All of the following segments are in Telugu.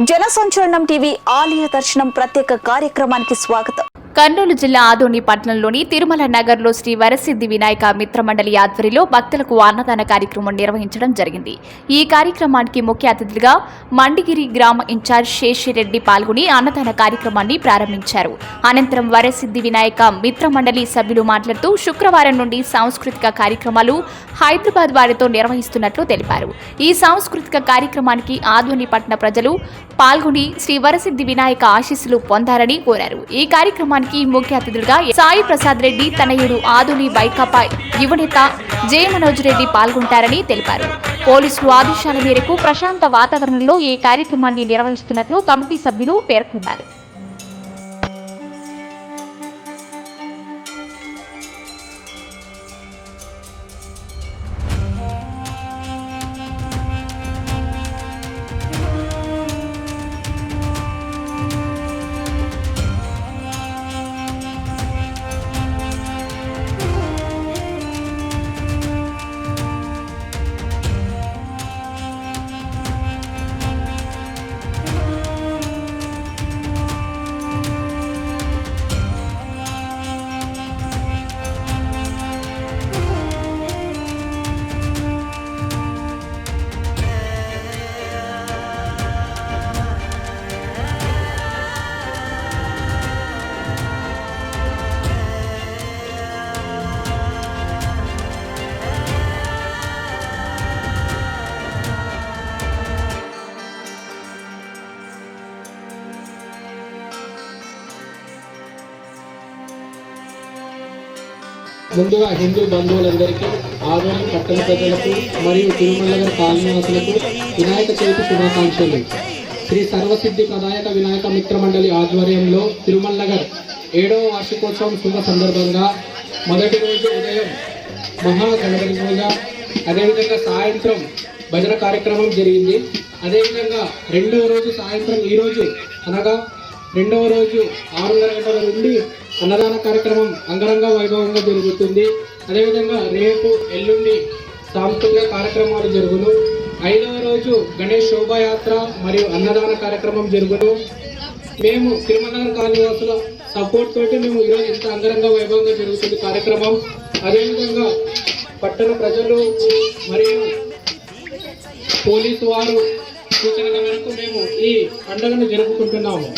జనసంచలనం టీవీ ఆలయ దర్శనం ప్రత్యేక కార్యక్రమానికి స్వాగతం. కర్నూలు జిల్లా ఆదోని పట్టణంలోని తిరుమల నగర్లో శ్రీ వరసిద్ధి వినాయక మిత్రమండలి ఆధ్వర్యంలో భక్తులకు అన్నదాన కార్యక్రమం నిర్వహించడం జరిగింది. ఈ కార్యక్రమానికి ముఖ్య అతిథులుగా మండిగిరి గ్రామ ఇన్ఛార్జ్ శేషిరెడ్డి పాల్గొని అన్నదాన కార్యక్రమాన్ని ప్రారంభించారు. అనంతరం వరసిద్ధి వినాయక మిత్రమండలి సభ్యులు మాట్లాడుతూ శుక్రవారం నుండి సాంస్కృతిక కార్యక్రమాలు హైదరాబాద్ వారితో నిర్వహిస్తున్నట్లు తెలిపారు. ఈ సాంస్కృతిక కార్యక్రమానికి ఆదోని పట్టణ ప్రజలు పాల్గొని శ్రీ వరసిద్ధి వినాయక ఆశీస్సులు పొందాలని కోరారు. ఈ కార్యక్రమానికి ముఖ్య అతిథులుగా సాయి ప్రసాద్ రెడ్డి తనయుడు ఆదోని వైకాపా యువనేత జే మనోజ్ రెడ్డి పాల్గొంటారని తెలిపారు. పోలీసులు ఆదేశాల మేరకు ప్రశాంత వాతావరణంలో ఈ కార్యక్రమాన్ని నిర్వహిస్తున్నట్లు కమిటీ సభ్యులు పేర్కొన్నారు. ముందుగా హిందూ బంధువులందరికీ, ఆదోని పట్టణ ప్రజలకు మరియు తిరుమల నగర్ కాలనీవాసులకు వినాయక చవితి శుభాకాంక్షలు. శ్రీ సర్వసిద్ధి వినాయక వినాయక మిత్రమండలి ఆధ్వర్యంలో తిరుమల నగర్ 7వ వార్షికోత్సవం శుభ సందర్భంగా మొదటి రోజు ఉదయం మహాగణపతి పూజ, అదేవిధంగా సాయంత్రం భజన కార్యక్రమం జరిగింది. అదేవిధంగా రెండవ రోజు సాయంత్రం ఈరోజు అనగా రెండవ రోజు 6:30 గంటల నుండి అన్నదాన కార్యక్రమం అంగరంగ వైభవంగా జరుగుతుంది. అదేవిధంగా రేపు ఎల్లుండి సాంస్కృతిక కార్యక్రమాలు జరుగును. 5వ రోజు గణేష్ శోభాయాత్ర మరియు అన్నదాన కార్యక్రమం జరుగును. మేము తిరుమల కాలనీవాసుల సపోర్ట్ తోటి మేము ఈరోజు ఇంత అంగరంగ వైభవంగా జరుగుతుంది కార్యక్రమం. అదేవిధంగా పట్టణ ప్రజలు మరియు పోలీసు వారు సూచనల మేరకు మేము ఈ పండుగను జరుపుకుంటున్నాము.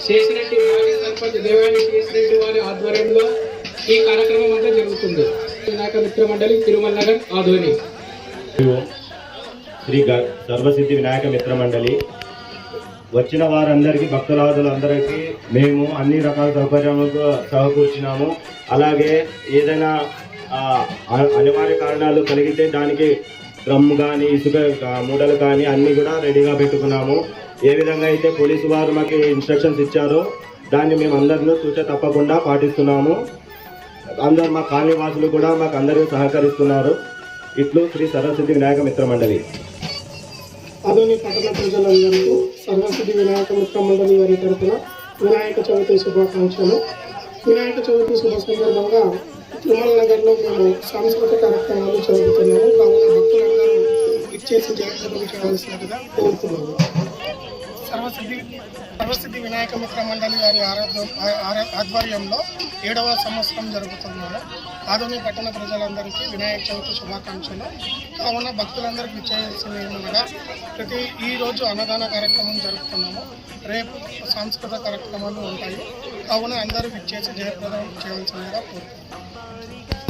శేషిరెడ్డి మాజీ సర్పంచ్ దేవాని శేషిరెడ్డి వారి ఆధ్వర్యంలో ఈ కార్యక్రమం అంతా జరుగుతుంది. వినాయక మిత్రమండలి తిరుమల నగర్ ఆదోని. శ్రీ సర్వసిద్ధి వినాయక మిత్రమండలి వచ్చిన వారందరికీ, భక్తులందరికీ మేము అన్ని రకాల సౌకర్యాలకు సమకూర్చినాము. అలాగే ఏదైనా అనివార్య కారణాలు కలిగితే దానికి డ్రమ్ కానీ ఇసుక మూటలు కానీ అన్నీ కూడా రెడీగా పెట్టుకున్నాము. ఏ విధంగా అయితే పోలీసు వారు మాకు ఇన్స్ట్రక్షన్స్ ఇచ్చారో దాన్ని మేము అందరిలో చూసే తప్పకుండా పాటిస్తున్నాము. అందరు మా కాలనీవాసులు కూడా మాకు అందరికీ సహకరిస్తున్నారు. ఇట్లు శ్రీ సర్వసిద్ధి వినాయక మిత్రమండలి. ఆదోని పట్టణ ప్రజలందరికీ సర్వసిద్ధి వినాయక మిత్రమండలి వారి తరఫున వినాయక చవితి శుభాకాంక్షలు. వినాయక చవితి శుభ సందర్భంగా తిరుమల నగర్లో మేము సాంస్కృతిక కార్యక్రమాలు జరుగుతున్నాము. కావున భక్తులందరూ ఇచ్చేసి జయప్రదం చేయవలసినదిగా కోరుతున్నాము. సర్వసిద్ధి వినాయక మిత్రమండలి వారి ఆధ్వర్యంలో 7వ సంవత్సరం జరుగుతున్నాము. ఆదోని పట్టణ ప్రజలందరికీ వినాయక చవితి శుభాకాంక్షలు. కావున భక్తులందరికీ చేయాల్సింది ఏమనగా ఈరోజు అన్నదాన కార్యక్రమం జరుపుతున్నాము. రేపు సాంస్కృతిక కార్యక్రమాలు ఉంటాయి. కావున అందరూ ఇచ్చేసి జయప్రదం చేయవలసిందిగా కోరుతున్నాము.